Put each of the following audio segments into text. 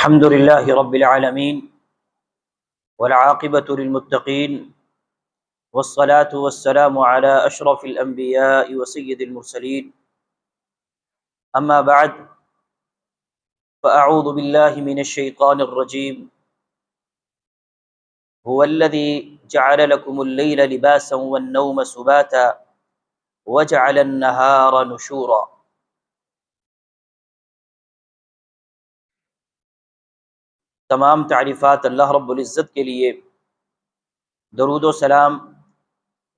الحمد لله رب العالمين والعاقبة للمتقين والصلاة والسلام على أشرف الأنبياء وسيد المرسلين أما بعد فأعوذ بالله من الشيطان الرجيم هو الذي جعل لكم الليل لباسا والنوم سباتا وجعل النهار نشورا۔ تمام تعریفات اللہ رب العزت کے لیے، درود و سلام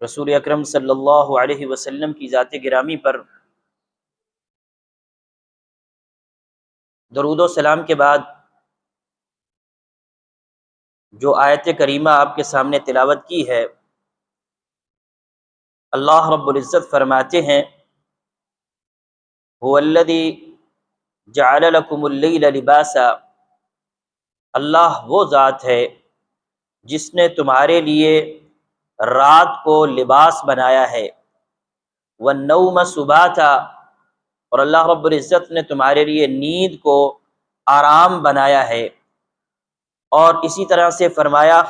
رسول اکرم صلی اللہ علیہ وسلم کی ذات گرامی پر۔ درود و سلام کے بعد جو آیت کریمہ آپ کے سامنے تلاوت کی ہے، اللہ رب العزت فرماتے ہیں هو الذی جعل لکم اللیل لباسا، اللہ وہ ذات ہے جس نے تمہارے لیے رات کو لباس بنایا ہے، والنوم سباتا، اور اللہ رب العزت نے تمہارے لیے نیند کو آرام بنایا ہے، اور اسی طرح سے فرمایا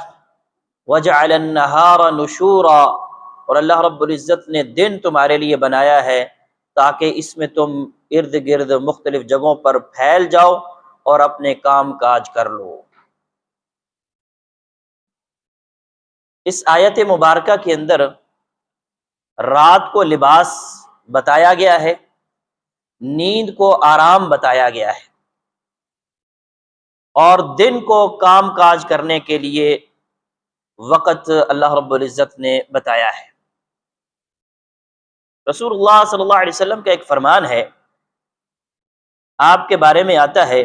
وجعل النہار نشورا، اور اللہ رب العزت نے دن تمہارے لیے بنایا ہے تاکہ اس میں تم ارد گرد مختلف جگہوں پر پھیل جاؤ اور اپنے کام کاج کر لو۔ اس آیت مبارکہ کے اندر رات کو لباس بتایا گیا ہے، نیند کو آرام بتایا گیا ہے، اور دن کو کام کاج کرنے کے لیے وقت اللہ رب العزت نے بتایا ہے۔ رسول اللہ صلی اللہ علیہ وسلم کا ایک فرمان ہے، آپ کے بارے میں آتا ہے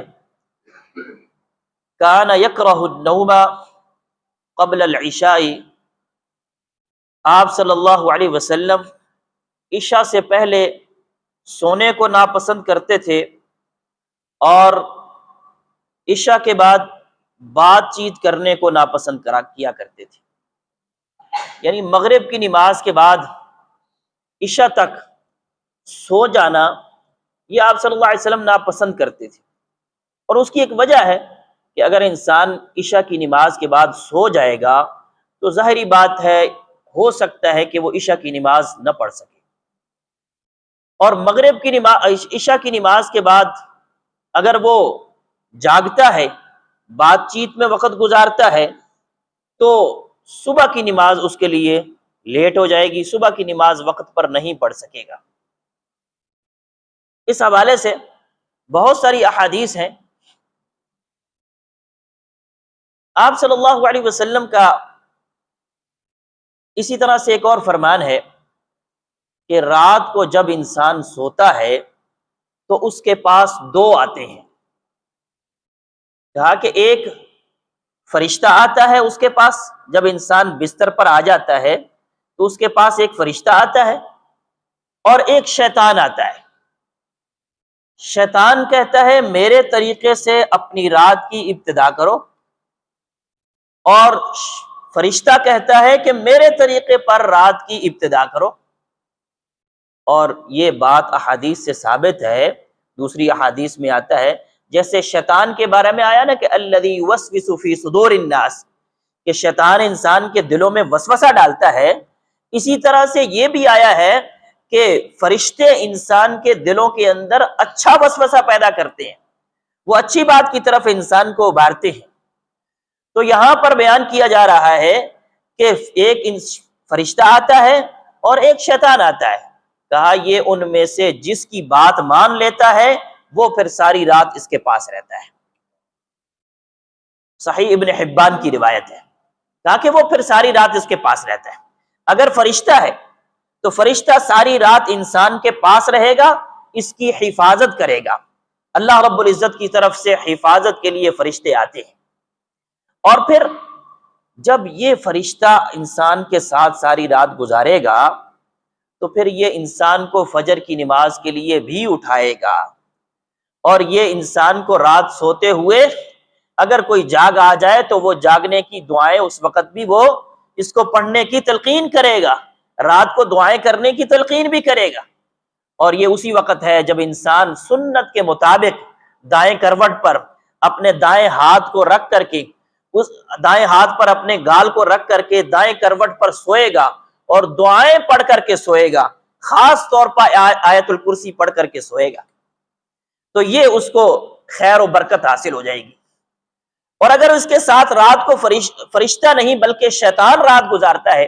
کان یکرہ النوم قبل العشاء، آپ صلی اللہ علیہ وسلم عشاء سے پہلے سونے کو ناپسند کرتے تھے، اور عشاء کے بعد بات چیت کرنے کو ناپسند کیا کرتے تھے، یعنی مغرب کی نماز کے بعد عشاء تک سو جانا یہ آپ صلی اللہ علیہ وسلم ناپسند کرتے تھے۔ اور اس کی ایک وجہ ہے کہ اگر انسان عشاء کی نماز کے بعد سو جائے گا تو ظاہری بات ہے، ہو سکتا ہے کہ وہ عشاء کی نماز نہ پڑھ سکے، اور مغرب کی نماز، عشاء کی نماز کے بعد اگر وہ جاگتا ہے، بات چیت میں وقت گزارتا ہے، تو صبح کی نماز اس کے لیے لیٹ ہو جائے گی، صبح کی نماز وقت پر نہیں پڑھ سکے گا۔ اس حوالے سے بہت ساری احادیث ہیں۔ آپ صلی اللہ علیہ وسلم کا اسی طرح سے ایک اور فرمان ہے کہ رات کو جب انسان سوتا ہے تو اس کے پاس دو آتے ہیں، کہا کہ ایک فرشتہ آتا ہے اس کے پاس، جب انسان بستر پر آ جاتا ہے تو اس کے پاس ایک فرشتہ آتا ہے، اور ایک شیطان آتا ہے۔ شیطان کہتا ہے میرے طریقے سے اپنی رات کی ابتدا کرو، اور فرشتہ کہتا ہے کہ میرے طریقے پر رات کی ابتدا کرو۔ اور یہ بات احادیث سے ثابت ہے، دوسری احادیث میں آتا ہے، جیسے شیطان کے بارے میں آیا نا کہ الذی یوسوس فی صدور الناس، کہ شیطان انسان کے دلوں میں وسوسہ ڈالتا ہے، اسی طرح سے یہ بھی آیا ہے کہ فرشتے انسان کے دلوں کے اندر اچھا وسوسہ پیدا کرتے ہیں، وہ اچھی بات کی طرف انسان کو ابھارتے ہیں۔ تو یہاں پر بیان کیا جا رہا ہے کہ ایک فرشتہ آتا ہے اور ایک شیطان آتا ہے، کہا یہ ان میں سے جس کی بات مان لیتا ہے وہ پھر ساری رات اس کے پاس رہتا ہے۔ صحیح ابن حبان کی روایت ہے، کہا کہ وہ پھر ساری رات اس کے پاس رہتا ہے۔ اگر فرشتہ ہے تو فرشتہ ساری رات انسان کے پاس رہے گا، اس کی حفاظت کرے گا۔ اللہ رب العزت کی طرف سے حفاظت کے لیے فرشتے آتے ہیں، اور پھر جب یہ فرشتہ انسان کے ساتھ ساری رات گزارے گا تو پھر یہ انسان کو فجر کی نماز کے لیے بھی اٹھائے گا، اور یہ انسان کو رات سوتے ہوئے اگر کوئی جاگ آ جائے تو وہ جاگنے کی دعائیں اس وقت بھی وہ اس کو پڑھنے کی تلقین کرے گا، رات کو دعائیں کرنے کی تلقین بھی کرے گا۔ اور یہ اسی وقت ہے جب انسان سنت کے مطابق دائیں کروٹ پر اپنے دائیں ہاتھ کو رکھ کر کے، اس دائیں ہاتھ پر اپنے گال کو رکھ کر کے دائیں کروٹ پر سوئے گا اور دعائیں پڑھ کر کے سوئے گا، خاص طور پر آیت الکرسی پڑھ کر کے سوئے گا، تو یہ اس کو خیر و برکت حاصل ہو جائے گی۔ اور اگر اس کے ساتھ رات کو فرشتہ نہیں بلکہ شیطان رات گزارتا ہے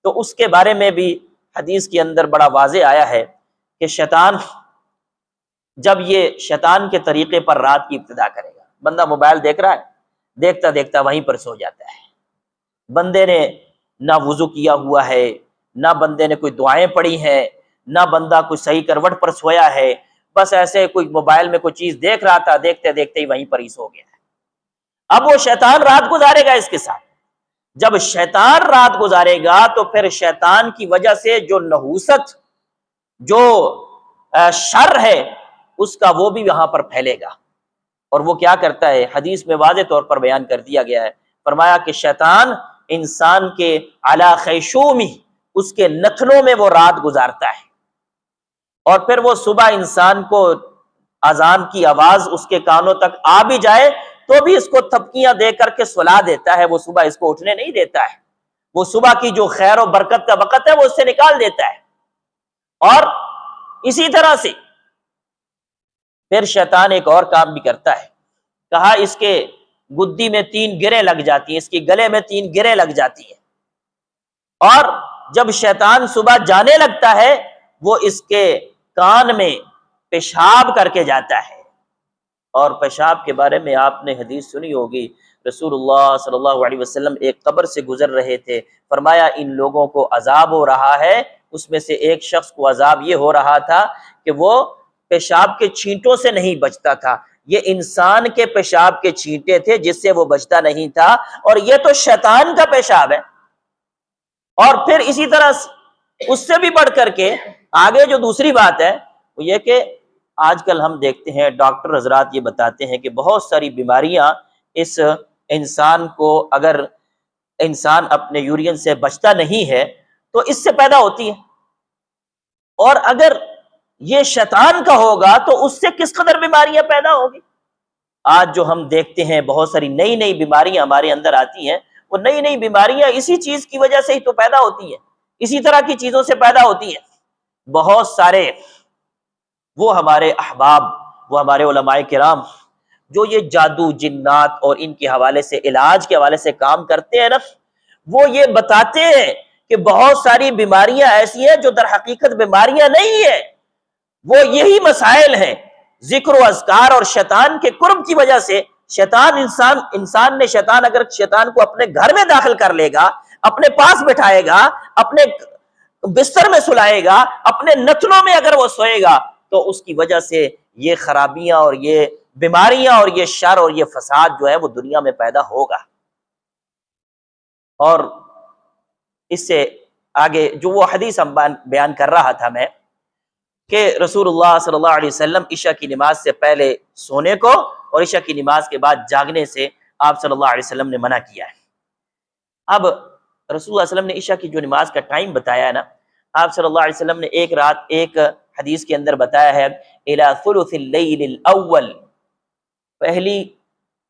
تو اس کے بارے میں بھی حدیث کے اندر بڑا واضح آیا ہے کہ شیطان جب یہ شیطان کے طریقے پر رات کی ابتدا کرے گا، بندہ موبائل دیکھ رہا ہے، دیکھتا دیکھتا وہیں پر سو جاتا ہے، بندے نے نہ وضو کیا ہوا ہے، نہ بندے نے کوئی دعائیں پڑھی ہیں، نہ بندہ کوئی صحیح کروٹ پر سویا ہے، بس ایسے کوئی موبائل میں کوئی چیز دیکھ رہا تھا، دیکھتے دیکھتے ہی وہیں پر ہی سو گیا ہے۔ اب وہ شیطان رات گزارے گا اس کے ساتھ، جب شیطان رات گزارے گا تو پھر شیطان کی وجہ سے جو نحوست، جو شر ہے اس کا وہ بھی یہاں پر پھیلے گا۔ اور وہ کیا کرتا ہے، حدیث میں واضح طور پر بیان کر دیا گیا ہے، فرمایا کہ شیطان انسان کے علی خیشومی، اس کے نتنوں میں وہ رات گزارتا ہے، اور پھر وہ صبح انسان کو اذان کی آواز اس کے کانوں تک آ بھی جائے تو بھی اس کو تھپکیاں دے کر کے سلا دیتا ہے، وہ صبح اس کو اٹھنے نہیں دیتا ہے، وہ صبح کی جو خیر و برکت کا وقت ہے وہ اس سے نکال دیتا ہے۔ اور اسی طرح سے پھر شیطان ایک اور کام بھی کرتا ہے، کہا اس کے گدی میں 3 گریں لگ جاتی ہیں، اس کے گلے میں 3 گریں لگ جاتی ہیں، اور جب شیطان صبح جانے لگتا ہے وہ اس کے کان میں پیشاب کر کے جاتا ہے۔ اور پیشاب کے بارے میں آپ نے حدیث سنی ہوگی، رسول اللہ صلی اللہ علیہ وسلم ایک قبر سے گزر رہے تھے، فرمایا ان لوگوں کو عذاب ہو رہا ہے، اس میں سے ایک شخص کو عذاب یہ ہو رہا تھا کہ وہ پیشاب کے چھینٹوں سے نہیں بچتا تھا، یہ انسان کے پیشاب کے چھینٹے تھے جس سے وہ بچتا نہیں تھا، اور یہ تو شیطان کا پیشاب ہے۔ اور پھر اسی طرح اس سے بھی بڑھ کر کے آگے جو دوسری بات ہے وہ یہ کہ آج کل ہم دیکھتے ہیں ڈاکٹر حضرات یہ بتاتے ہیں کہ بہت ساری بیماریاں اس انسان کو، اگر انسان اپنے یورین سے بچتا نہیں ہے تو اس سے پیدا ہوتی ہے، اور اگر یہ شیطان کا ہوگا تو اس سے کس قدر بیماریاں پیدا ہوگی۔ آج جو ہم دیکھتے ہیں بہت ساری نئی نئی بیماریاں ہمارے اندر آتی ہیں، وہ نئی نئی بیماریاں اسی چیز کی وجہ سے ہی تو پیدا ہوتی ہیں، اسی طرح کی چیزوں سے پیدا ہوتی ہیں۔ بہت سارے وہ ہمارے احباب، وہ ہمارے علماء کرام جو یہ جادو، جنات اور ان کے حوالے سے، علاج کے حوالے سے کام کرتے ہیں نا، وہ یہ بتاتے ہیں کہ بہت ساری بیماریاں ایسی ہیں جو در حقیقت بیماریاں نہیں ہیں، وہ یہی مسائل ہیں، ذکر و اذکار اور شیطان کے قرب کی وجہ سے۔ شیطان شیطان اگر شیطان کو اپنے گھر میں داخل کر لے گا، اپنے پاس بٹھائے گا، اپنے بستر میں سلائے گا، اپنے نتنوں میں اگر وہ سوئے گا تو اس کی وجہ سے یہ خرابیاں اور یہ بیماریاں اور یہ شر اور یہ فساد جو ہے وہ دنیا میں پیدا ہوگا۔ اور اس سے آگے جو وہ حدیث ہم بیان کر رہا تھا میں، کہ رسول اللہ صلی اللہ علیہ وسلم عشاء کی نماز سے پہلے سونے کو اور عشاء کی نماز کے بعد جاگنے سے آپ صلی اللہ علیہ وسلم نے منع کیا ہے۔ اب رسول اللہ صلی اللہ علیہ وسلم نے عشاء کی جو نماز کا ٹائم بتایا ہے نا، آپ صلی اللہ علیہ وسلم نے ایک حدیث کے اندر بتایا ہے الی ثلث اللیل الاول، پہلی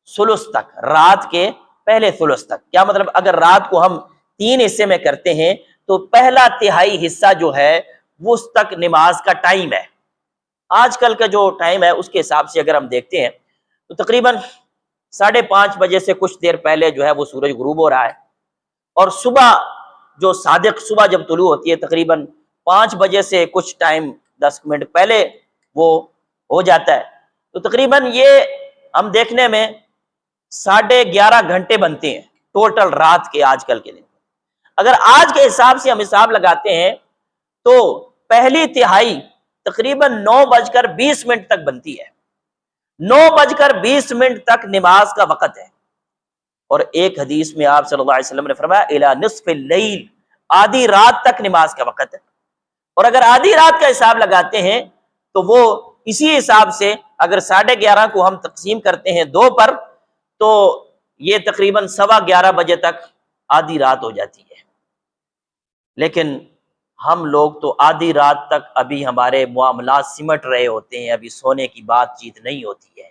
ثلث تک، رات کے پہلے ثلث تک۔ کیا مطلب، اگر رات کو ہم 3 حصے میں کرتے ہیں تو پہلا تہائی حصہ جو ہے وہ اس تک نماز کا ٹائم ہے۔ آج کل کا جو ٹائم ہے اس کے حساب سے اگر ہم دیکھتے ہیں تو تقریباً 5:30 بجے سے کچھ دیر پہلے جو ہے وہ سورج غروب ہو رہا ہے، اور صبح جو صادق صبح جب طلوع ہوتی ہے تقریباً 5 بجے سے کچھ ٹائم 10 منٹ پہلے وہ ہو جاتا ہے، تو تقریباً یہ ہم دیکھنے میں 11.5 گھنٹے بنتے ہیں ٹوٹل رات کے آج کل کے دن۔ اگر آج کے حساب سے ہم حساب لگاتے ہیں تو پہلی تہائی تقریباً 9:20 تک بنتی ہے، 9:20 تک نماز کا وقت ہے۔ اور ایک حدیث میں آپ صلی اللہ علیہ وسلم نے فرمایا الی نصف اللیل، آدھی رات تک نماز کا وقت ہے۔ اور اگر آدھی رات کا حساب لگاتے ہیں تو وہ اسی حساب سے اگر 11:30 کو ہم تقسیم کرتے ہیں 2 پر تو یہ تقریباً 11:15 بجے تک آدھی رات ہو جاتی ہے۔ لیکن ہم لوگ تو آدھی رات تک ابھی ہمارے معاملات سمٹ رہے ہوتے ہیں، ابھی سونے کی بات چیت نہیں ہوتی ہے،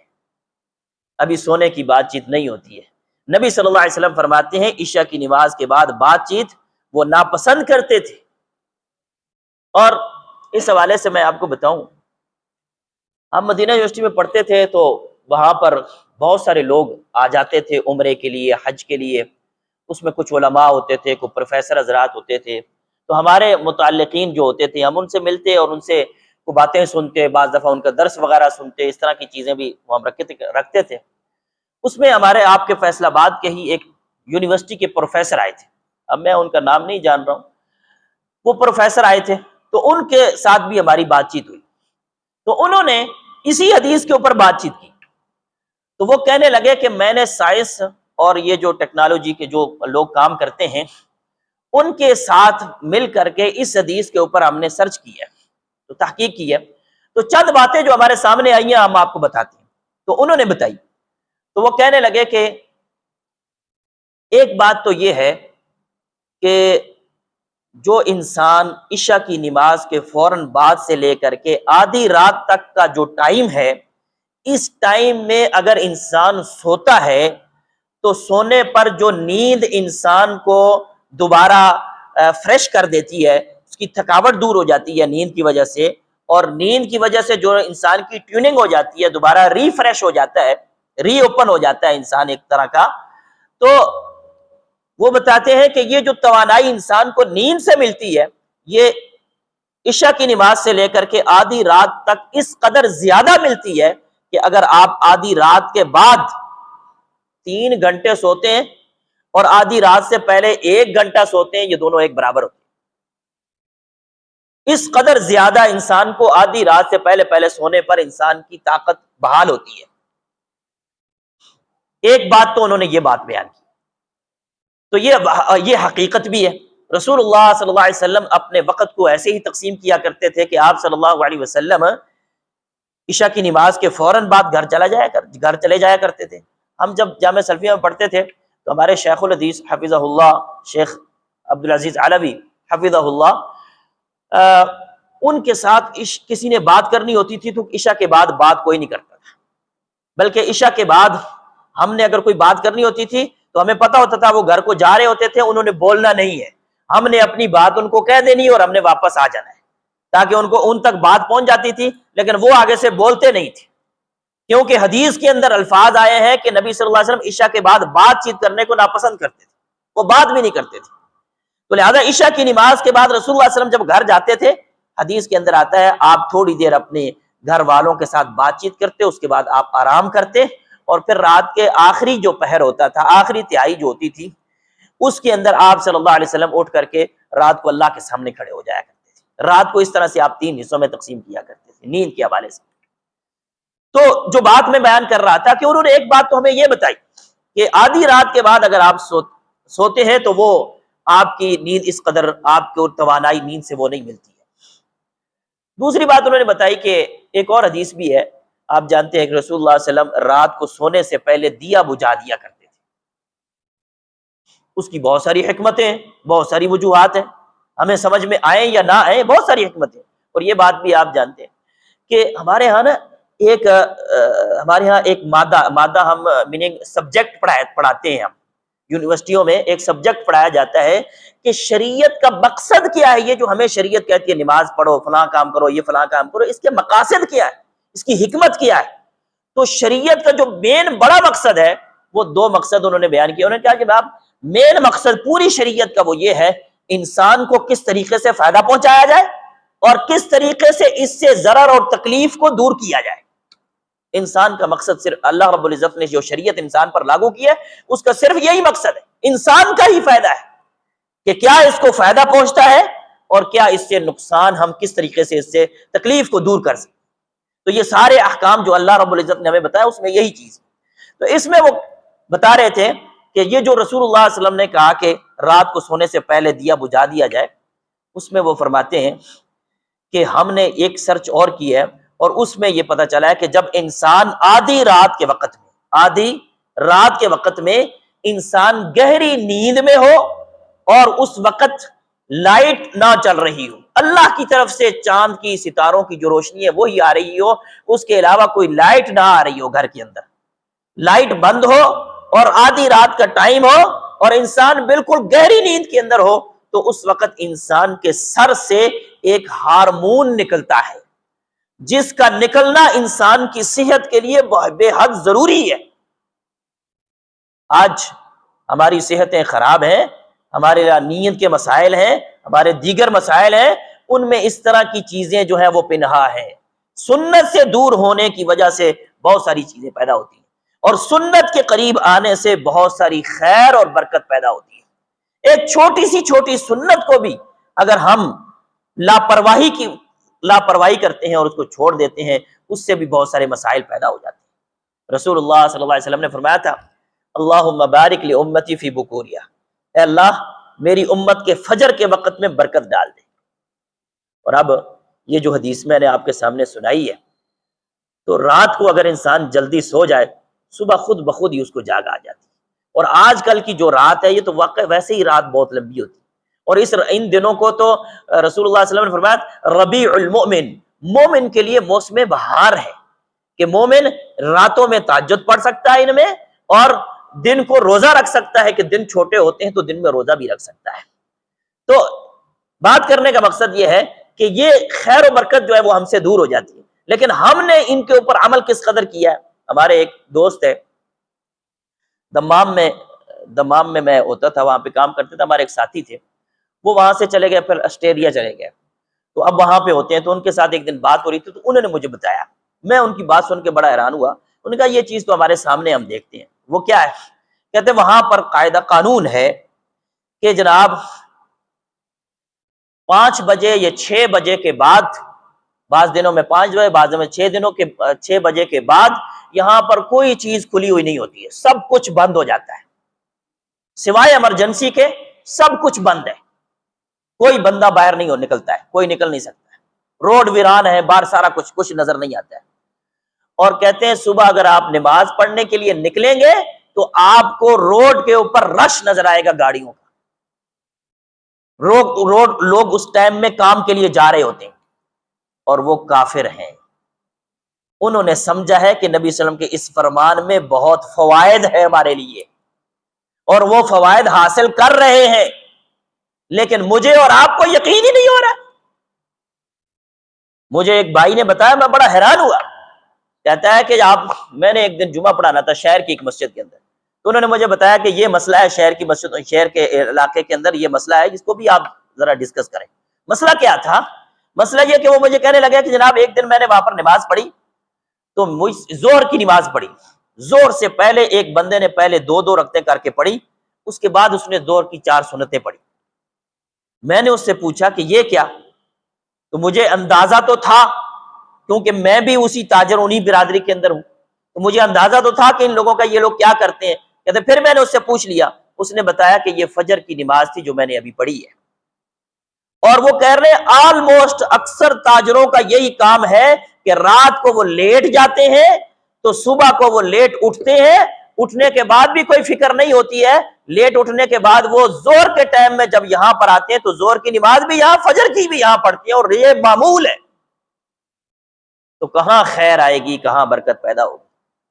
ابھی سونے کی بات چیت نہیں ہوتی ہے۔ نبی صلی اللہ علیہ وسلم فرماتے ہیں عشاء کی نماز کے بعد بات چیت وہ ناپسند کرتے تھے۔ اور اس حوالے سے میں آپ کو بتاؤں، ہم مدینہ یونیورسٹی میں پڑھتے تھے تو وہاں پر بہت سارے لوگ آ جاتے تھے عمرے کے لیے، حج کے لیے۔ اس میں کچھ علماء ہوتے تھے، کچھ پروفیسر حضرات ہوتے تھے، تو ہمارے متعلقین جو ہوتے تھے ہم ان سے ملتے اور ان سے کو باتیں سنتے، بعض دفعہ ان کا درس وغیرہ سنتے، اس طرح کی چیزیں بھی وہ ہم رکھتے تھے۔ اس میں ہمارے آپ کے فیصل آباد کے ہی ایک یونیورسٹی کے پروفیسر آئے تھے، اب میں ان کا نام نہیں جان رہا ہوں، وہ پروفیسر آئے تھے تو ان کے ساتھ بھی ہماری بات چیت ہوئی، تو انہوں نے اسی حدیث کے اوپر بات چیت کی۔ تو وہ کہنے لگے کہ میں نے سائنس اور یہ جو ٹیکنالوجی کے جو لوگ کام کرتے ہیں ان کے ساتھ مل کر کے اس حدیث کے اوپر ہم نے سرچ کی ہے، تو تحقیق کی ہے، تو چند باتیں جو ہمارے سامنے آئی ہیں ہم آپ کو بتاتے ہیں۔ تو انہوں نے بتائی، تو وہ کہنے لگے کہ ایک بات تو یہ ہے کہ جو انسان عشاء کی نماز کے فوراً بعد سے لے کر کے آدھی رات تک کا جو ٹائم ہے، اس ٹائم میں اگر انسان سوتا ہے تو سونے پر جو نیند انسان کو دوبارہ فریش کر دیتی ہے، اس کی تھکاوٹ دور ہو جاتی ہے نیند کی وجہ سے، اور نیند کی وجہ سے جو انسان کی ٹیوننگ ہو جاتی ہے، دوبارہ ری فریش ہو جاتا ہے، ری اوپن ہو جاتا ہے انسان ایک طرح کا۔ تو وہ بتاتے ہیں کہ یہ جو توانائی انسان کو نیند سے ملتی ہے، یہ عشاء کی نماز سے لے کر کے آدھی رات تک اس قدر زیادہ ملتی ہے کہ اگر آپ آدھی رات کے بعد 3 گھنٹے سوتے ہیں اور آدھی رات سے پہلے 1 گھنٹہ سوتے ہیں، یہ دونوں ایک برابر ہوتے ہیں۔ اس قدر زیادہ انسان کو آدھی رات سے پہلے سونے پر انسان کی طاقت بحال ہوتی ہے۔ ایک بات تو انہوں نے یہ بات بیان کی، تو یہ حقیقت بھی ہے۔ رسول اللہ صلی اللہ علیہ وسلم اپنے وقت کو ایسے ہی تقسیم کیا کرتے تھے کہ آپ صلی اللہ علیہ وسلم عشاء کی نماز کے فوراً بعد گھر چلے جایا کرتے تھے۔ ہم جب جامعہ سلفیہ میں پڑھتے تھے تو ہمارے شیخ الحدیث حفظہ اللہ شیخ عبدالعزیز علوی حفظہ اللہ، ان کے ساتھ کسی نے بات کرنی ہوتی تھی تو عشاء کے بعد بات کوئی نہیں کرتا تھا، بلکہ عشاء کے بعد ہم نے اگر کوئی بات کرنی ہوتی تھی تو ہمیں پتہ ہوتا تھا وہ گھر کو جا رہے ہوتے تھے، انہوں نے بولنا نہیں ہے، ہم نے اپنی بات ان کو کہہ دینی اور ہم نے واپس آ جانا ہے، تاکہ ان تک بات پہنچ جاتی تھی، لیکن وہ آگے سے بولتے نہیں تھے، کیونکہ حدیث کے اندر الفاظ آئے ہیں کہ نبی صلی اللہ علیہ وسلم عشاء کے بعد بات چیت کرنے کو ناپسند کرتے تھے، وہ بات بھی نہیں کرتے تھے۔ تو لہذا عشاء کی نماز کے بعد رسول اللہ علیہ وسلم جب گھر جاتے تھے، حدیث کے اندر آتا ہے آپ تھوڑی دیر اپنے گھر والوں کے ساتھ بات چیت کرتے، اس کے بعد آپ آرام کرتے، اور پھر رات کے آخری جو پہر ہوتا تھا، آخری تہائی جو ہوتی تھی، اس کے اندر آپ صلی اللہ علیہ وسلم اٹھ کر کے رات کو اللہ کے سامنے کھڑے ہو جایا کرتے تھے۔ رات کو اس طرح سے آپ 3 حصوں میں تقسیم کیا کرتے تھے نیند کے حوالے سے۔ تو جو بات میں بیان کر رہا تھا کہ انہوں نے ایک بات تو ہمیں یہ بتائی کہ آدھی رات کے بعد اگر آپ سوتے ہیں تو وہ آپ کی نیند اس قدر آپ کو توانائی نیند سے وہ نہیں ملتی ہے۔ دوسری بات انہوں نے بتائی کہ ایک اور حدیث بھی ہے، آپ جانتے ہیں کہ رسول اللہ صلی اللہ علیہ وسلم رات کو سونے سے پہلے دیا بجھا دیا کرتے تھے۔ اس کی بہت ساری حکمتیں ہیں، بہت ساری وجوہات ہیں، ہمیں سمجھ میں آئیں یا نہ آئیں، بہت ساری حکمتیں۔ اور یہ بات بھی آپ جانتے ہیں کہ ہمارے ہاں نا ایک مادہ ہم میننگ سبجیکٹ پڑھاتے ہیں، ہم یونیورسٹیوں میں ایک سبجیکٹ پڑھایا جاتا ہے کہ شریعت کا مقصد کیا ہے، یہ جو ہمیں شریعت کہتی ہے نماز پڑھو، فلاں کام کرو، یہ فلاں کام کرو، اس کے مقاصد کیا ہے، اس کی حکمت کیا ہے۔ تو شریعت کا جو مین بڑا مقصد ہے وہ 2 مقصد انہوں نے بیان کیا۔ انہوں نے کہا کہ آپ مین مقصد پوری شریعت کا وہ یہ ہے انسان کو کس طریقے سے فائدہ پہنچایا جائے اور کس طریقے سے اس سے ضرر اور تکلیف کو دور کیا جائے۔ انسان کا مقصد صرف اللہ رب العزت نے جو شریعت انسان پر لاگو کی ہے اس کا صرف یہی مقصد ہے، انسان کا ہی فائدہ ہے کہ کیا اس کو فائدہ پہنچتا ہے اور کیا اس سے نقصان، ہم کس طریقے سے اس سے تکلیف کو دور کر سکتے۔ تو یہ سارے احکام جو اللہ رب العزت نے ہمیں بتایا اس میں یہی چیز۔ تو اس میں وہ بتا رہے تھے کہ یہ جو رسول اللہ صلی اللہ علیہ وسلم نے کہا کہ رات کو سونے سے پہلے دیا بجھا دیا جائے، اس میں وہ فرماتے ہیں کہ ہم نے ایک سرچ اور کی ہے اور اس میں یہ پتہ چلا ہے کہ جب انسان آدھی رات کے وقت میں انسان گہری نیند میں ہو اور اس وقت لائٹ نہ چل رہی ہو، اللہ کی طرف سے چاند کی ستاروں کی جو روشنی ہے وہی آ رہی ہو، اس کے علاوہ کوئی لائٹ نہ آ رہی ہو گھر کے اندر، لائٹ بند ہو اور آدھی رات کا ٹائم ہو اور انسان بالکل گہری نیند کے اندر ہو، تو اس وقت انسان کے سر سے ایک ہارمون نکلتا ہے جس کا نکلنا انسان کی صحت کے لیے بے حد ضروری ہے۔ آج ہماری صحتیں خراب ہیں، ہمارے نیند کے مسائل ہیں، ہمارے دیگر مسائل ہیں، ان میں اس طرح کی چیزیں جو ہیں وہ پنہا ہیں۔ سنت سے دور ہونے کی وجہ سے بہت ساری چیزیں پیدا ہوتی ہیں، اور سنت کے قریب آنے سے بہت ساری خیر اور برکت پیدا ہوتی ہے۔ ایک چھوٹی سنت کو بھی اگر ہم لاپرواہی کرتے ہیں اور اس کو چھوڑ دیتے ہیں، اس سے بھی بہت سارے مسائل پیدا ہو جاتے ہیں۔ رسول اللہ صلی اللہ علیہ وسلم نے فرمایا تھا، اللہم بارک لامتی فی بکوریا، اے اللہ میری امت کے فجر کے وقت میں برکت ڈال دے۔ اور اب یہ جو حدیث میں نے آپ کے سامنے سنائی ہے، تو رات کو اگر انسان جلدی سو جائے، صبح خود بخود ہی اس کو جاگ آ جاتی ہے۔ اور آج کل کی جو رات ہے، یہ تو واقع ویسے ہی رات بہت لمبی ہوتی ہے، اور ان دنوں کو تو رسول اللہ صلی اللہ علیہ وسلم نے فرمایا ربیع المؤمن، مومن کے لیے موسم بہار ہے، کہ مومن راتوں میں تہجد پڑھ سکتا ہے ان میں، اور دن کو روزہ رکھ سکتا ہے، کہ دن چھوٹے ہوتے ہیں تو دن میں روزہ بھی رکھ سکتا ہے۔ تو بات کرنے کا مقصد یہ ہے کہ یہ خیر و برکت جو ہے وہ ہم سے دور ہو جاتی ہے، لیکن ہم نے ان کے اوپر عمل کس قدر کیا ہے۔ ہمارے ایک دوست ہے دمام میں میں ہوتا تھا، وہاں پہ کام کرتے تھے، ہمارے ایک ساتھی تھے، وہ وہاں سے چلے گئے، پھر آسٹریلیا چلے گئے، تو اب وہاں پہ ہوتے ہیں، تو ان کے ساتھ ایک دن بات ہو رہی تھی، تو انہوں نے مجھے بتایا، میں ان کی بات سن کے بڑا حیران ہوا۔ انہوں نے کہا یہ چیز تو ہمارے سامنے ہم دیکھتے ہیں، وہ کیا ہے؟ کہتے وہاں پر قاعدہ قانون ہے کہ جناب 5 بجے یا 6 بجے کے بعد، بعض دنوں میں 5 بجے، بعض دنوں میں 6 بجے کے بعد یہاں پر کوئی چیز کھلی ہوئی نہیں ہوتی ہے، سب کچھ بند ہو جاتا ہے، سوائے ایمرجنسی کے سب کچھ بند ہے، کوئی بندہ باہر نہیں نکلتا ہے، کوئی نکل نہیں سکتا ہے، روڈ ویران ہے، باہر سارا کچھ نظر نہیں آتا ہے۔ اور کہتے ہیں صبح اگر آپ نماز پڑھنے کے لیے نکلیں گے تو آپ کو روڈ کے اوپر رش نظر آئے گا گاڑیوں کا، لوگ اس ٹائم میں کام کے لیے جا رہے ہوتے ہیں، اور وہ کافر ہیں۔ انہوں نے سمجھا ہے کہ نبی صلی اللہ علیہ وسلم کے اس فرمان میں بہت فوائد ہے ہمارے لیے، اور وہ فوائد حاصل کر رہے ہیں، لیکن مجھے اور آپ کو یقین ہی نہیں ہو رہا۔ مجھے ایک بھائی نے بتایا، میں بڑا حیران ہوا، کہتا ہے کہ میں نے ایک دن جمعہ پڑھانا تھا شہر کی ایک مسجد کے اندر، تو انہوں نے مجھے بتایا کہ یہ مسئلہ ہے شہر کی مسجد، شہر کے علاقے کے اندر یہ مسئلہ ہے، جس کو بھی آپ ذرا ڈسکس کریں۔ مسئلہ کیا تھا؟ مسئلہ یہ کہ وہ مجھے کہنے لگا کہ جناب ایک دن میں نے وہاں پر نماز پڑھی، تو زہر کی نماز پڑھی، زہر سے پہلے ایک بندے نے پہلے 2 رکعتیں کر کے پڑھی، اس کے بعد اس نے زہر کی 4 سنتیں پڑھی۔ میں نے اس سے پوچھا کہ یہ کیا؟ تو مجھے اندازہ تو تھا، کیونکہ میں بھی اسی تاجر انہی برادری کے اندر ہوں، تو مجھے اندازہ تو تھا کہ ان لوگوں کا یہ لوگ کیا کرتے ہیں۔ کہتے پھر میں نے اس سے پوچھ لیا، اس نے بتایا کہ یہ فجر کی نماز تھی جو میں نے ابھی پڑھی ہے۔ اور وہ کہہ رہے ہیں آلموسٹ اکثر تاجروں کا یہی کام ہے کہ رات کو وہ لیٹ جاتے ہیں تو صبح کو وہ لیٹ اٹھتے ہیں، اٹھنے کے بعد بھی کوئی فکر نہیں ہوتی ہے، لیٹ اٹھنے کے بعد وہ زہر کے ٹائم میں جب یہاں پر آتے ہیں تو زہر کی نماز بھی یہاں، فجر کی بھی یہاں پڑھتے ہیں، اور یہ معمول ہے۔ تو کہاں خیر آئے گی، کہاں برکت پیدا ہوگی؟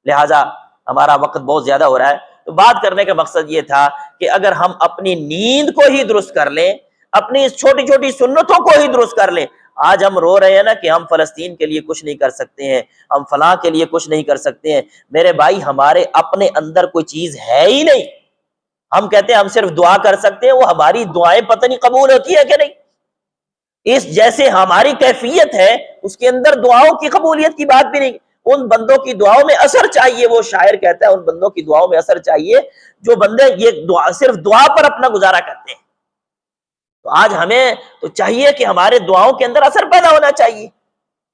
لہٰذا ہمارا وقت بہت زیادہ ہو رہا ہے، تو بات کرنے کا مقصد یہ تھا کہ اگر ہم اپنی نیند کو ہی درست کر لیں، اپنی اس چھوٹی چھوٹی سنتوں کو ہی درست کر لیں۔ آج ہم رو رہے ہیں نا کہ ہم فلسطین کے لیے کچھ نہیں کر سکتے ہیں، ہم فلاں کے لیے کچھ نہیں کر سکتے ہیں، میرے بھائی ہمارے اپنے اندر کوئی چیز ہے ہی نہیں۔ ہم کہتے ہیں ہم صرف دعا کر سکتے ہیں، وہ ہماری دعائیں پتہ نہیں قبول ہوتی ہے کہ نہیں۔ اس جیسے ہماری کیفیت ہے، اس کے اندر دعاؤں کی قبولیت کی بات بھی نہیں۔ ان بندوں کی دعاؤں میں اثر چاہیے، وہ شاعر کہتا ہے ان بندوں کی دعاؤں میں اثر چاہیے جو بندے یہ صرف دعا پر اپنا گزارا کرتے ہیں۔ تو آج ہمیں تو چاہیے کہ ہمارے دعاؤں کے اندر اثر پیدا ہونا چاہیے،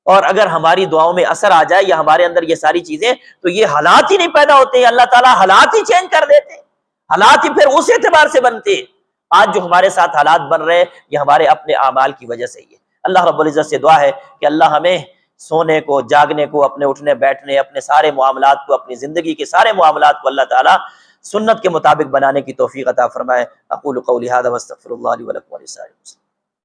اور اگر ہماری دعاؤں میں اثر آ جائے یا ہمارے اندر یہ ساری چیزیں، تو یہ حالات ہی نہیں پیدا ہوتے ہیں، اللہ تعالیٰ حالات ہی چینج کر دیتے ہیں، حالات ہی پھر اس اعتبار سے بنتے ہیں۔ آج جو ہمارے ساتھ حالات بن رہے ہیں یہ ہمارے اپنے اعمال کی وجہ سے ہی ہے۔ اللہ رب العزت سے دعا ہے کہ اللہ ہمیں سونے کو، جاگنے کو، اپنے اٹھنے بیٹھنے، اپنے سارے معاملات کو، اپنی زندگی کے سارے معاملات کو اللہ تعالیٰ سنت کے مطابق بنانے کی توفیق عطا فرمائے۔ اقول قولی ھذا واستغفر اللہ لی ولکم ولسائر المسلمین۔